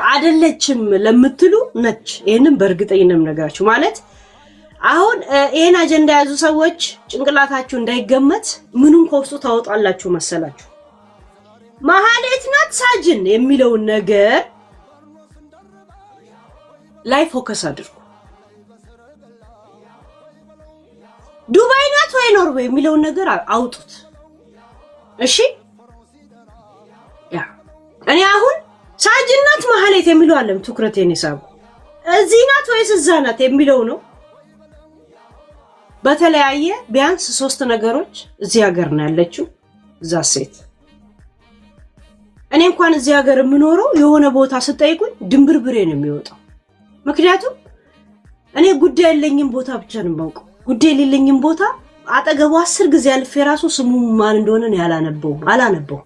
አይደለችም ለምትሉ ነች። ይሄንን በእርግጠኝነት ነገራችሁ ማለት አሁን ይሄን አጀንዳ ያዙ ሰዎች ጭንቅላታችሁ እንዳይገመት ምኑን ከውስጡ ታወጣላችሁ መሰላችሁ? ማህሌት ናት ሳጅን የሚለው ነገር ላይ ፎከስ አድርጉ። ዱባይ ናት ወይ ኖርዌይ የሚለው ነገር አውጡት። እሺ ያ እኔ አሁን ሳጅን ናት ማህሌት የሚለው አለም ትኩረቴን ይሳቡ። እዚህ ናት ወይስ እዛ ናት የሚለው ነው። በተለያየ ቢያንስ 3 ነገሮች እዚህ ሀገር ነው ያለችው እዛ ሴት። እኔ እንኳን እዚህ ሀገር የምኖረው የሆነ ቦታ ስጠይቁኝ ድንብርብሬ ነው የሚወጣው። ምክንያቱም እኔ ጉዳይ የለኝም ቦታ ብቻ ነው የማውቀው። ጉዳይ የሌለኝም ቦታ አጠገቡ 10 ጊዜ አልፌ ራሱ ስሙ ማን እንደሆነ ነው ያላነበው።